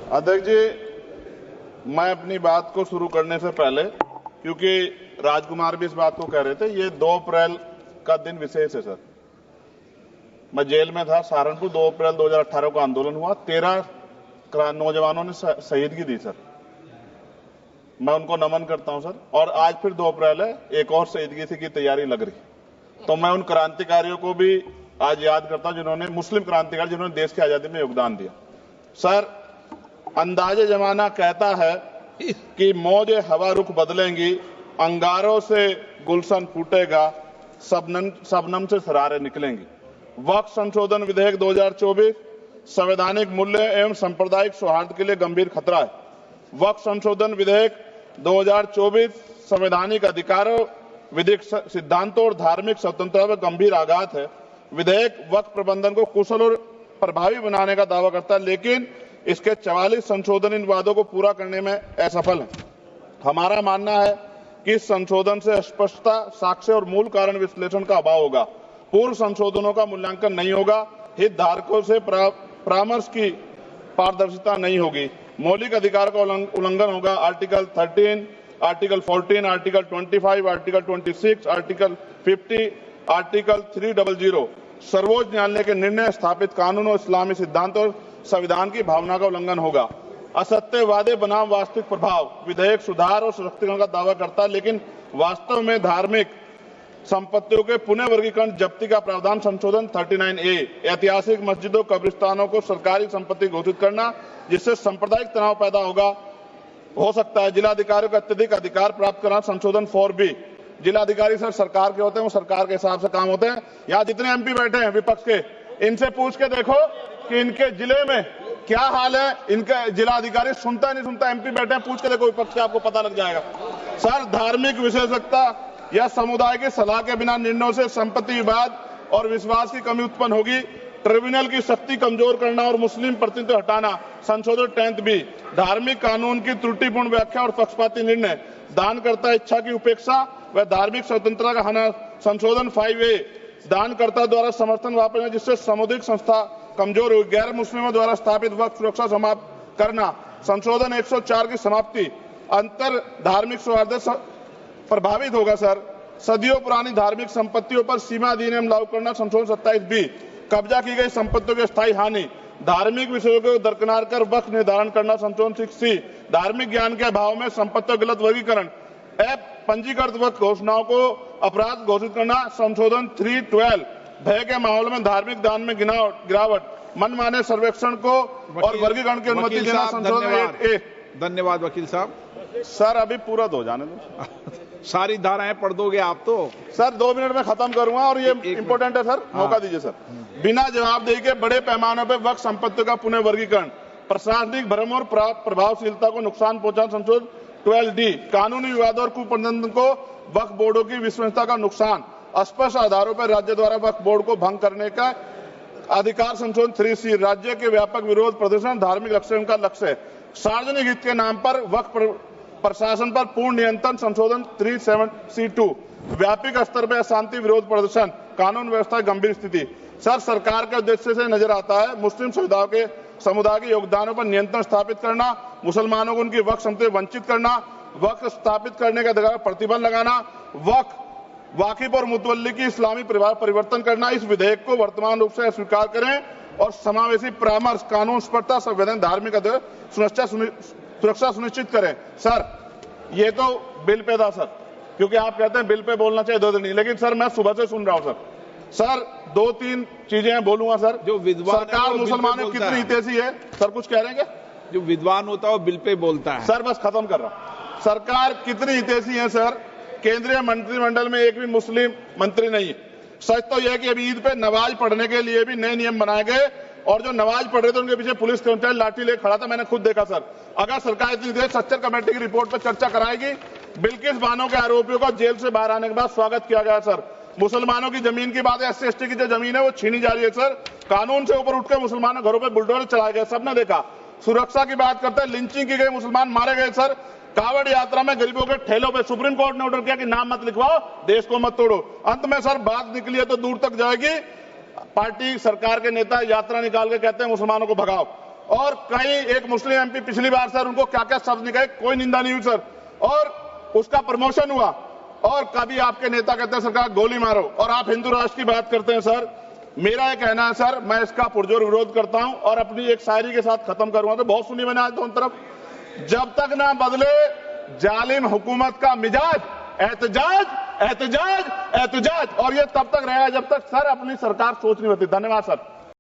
अध्यक्ष जी, मैं अपनी बात को शुरू करने से पहले, क्योंकि राजकुमार भी इस बात को कह रहे थे, ये 2 अप्रैल का दिन विशेष है सर। मैं जेल में था सहारनपुर, 2 अप्रैल 2018 को आंदोलन हुआ, 13 नौजवानों ने शहीदगी दी सर। मैं उनको नमन करता हूं सर। और आज फिर 2 अप्रैल है, एक और शहीदगी की तैयारी लग रही। तो मैं उन क्रांतिकारियों को भी आज याद करता हूं जिन्होंने, मुस्लिम क्रांतिकारी जिन्होंने देश की आजादी में योगदान दिया। सर, अंदाजे जमाना कहता है कि मौजे हवा रुख बदलेंगी, अंगारों से गुलशन फूटेगा, शबनम से सरारे निकलेंगी। वक्फ संशोधन विधेयक 2024 संवैधानिक मूल्य एवं सांप्रदायिक सौहार्द के लिए गंभीर खतरा है। वक्फ संशोधन विधेयक 2024 संवैधानिक अधिकारों, विधिक सिद्धांतों और धार्मिक स्वतंत्रता पर गंभीर आघात है। विधेयक वक्फ प्रबंधन को कुशल और प्रभावी बनाने का दावा करता है, लेकिन इसके 44 संशोधन इन वादों को पूरा करने में असफल है। हमारा मानना है कि इस संशोधन से स्पष्टता, साक्ष्य और मूल कारण विश्लेषण का अभाव होगा। पूर्व संशोधनों का मूल्यांकन नहीं होगा, हितधारकों से परामर्श की पारदर्शिता नहीं होगी, मौलिक अधिकार का उल्लंघन होगा। Article 13, article 14, article 25, article 26, article 50, article 300 सर्वोच्च न्यायालय के निर्णय, स्थापित कानून और इस्लामी सिद्धांत और संविधान की भावना का उल्लंघन होगा। असत्य वादे बनाम वास्तविक प्रभाव, विधेयक सुधार और सशक्तिकरण का दावा करता है, लेकिन वास्तव में धार्मिक संपत्तियों के पुनः वर्गीकरण, जब्ती का प्रावधान संशोधन 39A, ऐतिहासिक मस्जिदों, कब्रिस्तानों को सरकारी संपत्ति घोषित करना, जिससे सांप्रदायिक तनाव पैदा हो सकता है। जिलाधिकारियों को अत्यधिक अधिकार प्राप्त करना, संशोधन 4B। जिलाधिकारी सर सरकार के होते हैं, वो सरकार के हिसाब से काम होते हैं। यहाँ जितने MP बैठे हैं विपक्ष के, इनसे पूछ के देखो कि इनके जिले में क्या हाल है। इनका जिलाधिकारी सुनता नहीं सुनता, MP बैठे हैं, पूछ के देखो विपक्ष के, आपको पता लग जाएगा। सर, धार्मिक विशेषज्ञता या समुदाय की सलाह के बिना निर्णयों से संपत्ति विवाद और विश्वास की कमी उत्पन्न होगी। ट्रिब्यूनल की शक्ति कमजोर करना और मुस्लिम प्रतिनिधित्व हटाना, संशोधन 10B। धार्मिक कानून की त्रुटिपूर्ण व्याख्या और पक्षपाती निर्णय, दानकर्ता इच्छा की उपेक्षा व धार्मिक स्वतंत्रता का हनन, संशोधन 5A। दानकर्ता द्वारा समर्थन वापस, जिससे सामुदायिक संस्था कमजोर हुई। गैर मुस्लिमों द्वारा स्थापित वक्फ सुरक्षा समाप्त करना, संशोधन 104 की समाप्ति। अंतर धार्मिक सौहार्द प्रभावित होगा सर। सदियों पुरानी धार्मिक संपत्तियों पर सीमा अधिनियम लागू करना, संशोधन 27B। कब्जा की गई संपत्तियों की स्थायी हानि, धार्मिक विषयों को दरकिनार कर वक्फ निर्धारण करना, संशोधन 6C। धार्मिक ज्ञान के अभाव में संपत्तियों गलत वर्गीकरण, पंजीकृत वक्फ घोषणाओं को अपराध घोषित करना, संशोधन 312। भय के माहौल में धार्मिक दान में गिरावट, मनमाने सर्वेक्षण को और वर्गीकरण की अनुमति देना, संशोधन 8A। धन्यवाद वकील साहब। सर, अभी पूरा तो जाने दो। सारी धाराएं पढ़ दोगे आप तो? सर, 2 मिनट में खत्म करूंगा और ये इंपॉर्टेंट है सर, मौका दीजिए सर। बिना जवाबदेही के बड़े पैमाने पर वक्फ संपत्तियों का पुनः वर्गीकरण, प्रशासनिक भ्रम और प्रभावशीलता को नुकसान पहुंचाना, संशोधन 12D। कानूनी विवादों और कुप्रबंधन को वक्फ बोर्डों की विश्वसनीयता का नुकसान, अस्पष्ट आधारों पर राज्य द्वारा वक्फ बोर्ड को भंग करने का अधिकार, संशोधन 3C। राज्य के व्यापक विरोध प्रदर्शन, धार्मिक लक्ष्य का लक्ष्य, सार्वजनिक हित के नाम पर वक्फ प्रशासन पर पूर्ण नियंत्रण, संशोधन 37C2। व्यापक स्तर पर अशांति विरोध प्रदर्शन, कानून व्यवस्था की गंभीर स्थिति। सर, सरकार के उद्देश्य से नजर आता है मुस्लिम समुदाय के योगदानों पर नियंत्रण स्थापित करना, मुसलमानों को उनकी वक्फ संपत्ति वंचित करना, वक्फ स्थापित करने का अधिकार प्रतिबंध लगाना, वाकिफ और मुतवल्ली की इस्लामी परिवर्तन करना। इस विधेयक को वर्तमान रूप से स्वीकार करें और समावेशी परामर्श, कानून स्पष्टता, संवैधानिक धार्मिक सुरक्षा सुनिश्चित करें। सर, ये तो बिल पे था सर, क्योंकि आप कहते हैं बिल पे बोलना चाहिए 2 दिन नहीं, लेकिन सर मैं सुबह से सुन रहा हूं सर 2-3 चीजें बोलूंगा सर। जो विद्वान सरकार मुसलमानों की कितनी हितैषी है सर, कुछ कह रहे हैं क्या? जो विद्वान होता है वो बिल पे बोलता है। सर, बस खत्म कर रहा हूं। सरकार कितनी हितैषी है सर? केंद्रीय मंत्रिमंडल में एक भी मुस्लिम मंत्री नहीं है। सच तो यह है कि अभी ईद पे नमाज पढ़ने के लिए भी नए नियम बनाए गए, और जो नमाज पढ़ रहे थे उनके पीछे पुलिस कर्मचारी लाठी लेकर खड़ा था, मैंने खुद देखा सर। अगर सरकार इतनी देर सच्चर कमेटी की रिपोर्ट पर चर्चा कराएगी, बिल्किस बानो के आरोपियों का जेल से बाहर आने के बाद स्वागत किया गया सर। मुसलमानों की जमीन की बात है, SC/ST की जो जमीन है वो छीनी जा रही है सर। कानून से ऊपर उठकर मुसलमानों घरों पर बुलडोजर चलाए गए, सबने देखा। सुरक्षा की बात करते हैं, लिंचिंग की गई, मुसलमान मारे गए सर। कावड़ यात्रा में गरीबों के ठेलों पे सुप्रीम कोर्ट ने ऑर्डर किया कि नाम मत लिखवाओ, देश को मत तोड़ो। अंत में सर बात निकली है तो दूर तक जाएगी। पार्टी सरकार के नेता यात्रा निकाल के कहते हैं मुसलमानों को भगाओ। और कई एक मुस्लिम एमपी पिछली बार सर उनको क्या क्या शब्द निकले, कोई निंदा नहीं हुई सर, और उसका प्रमोशन हुआ। और कभी आपके नेता कहते हैं सरकार गोली मारो, और आप हिंदू राष्ट्र की बात करते हैं सर। मेरा यह कहना है सर, मैं इसका पुरजोर विरोध करता हूं और अपनी एक शायरी के साथ खत्म करूंगा। तो बहुत सुनी मैंने आज दोनों तरफ, जब तक ना बदले जालिम हुकूमत का मिजाज, एहतजाज एहतजाज एहतजाज, और ये तब तक रहेगा जब तक सर अपनी सरकार सोच नहीं होती। धन्यवाद सर।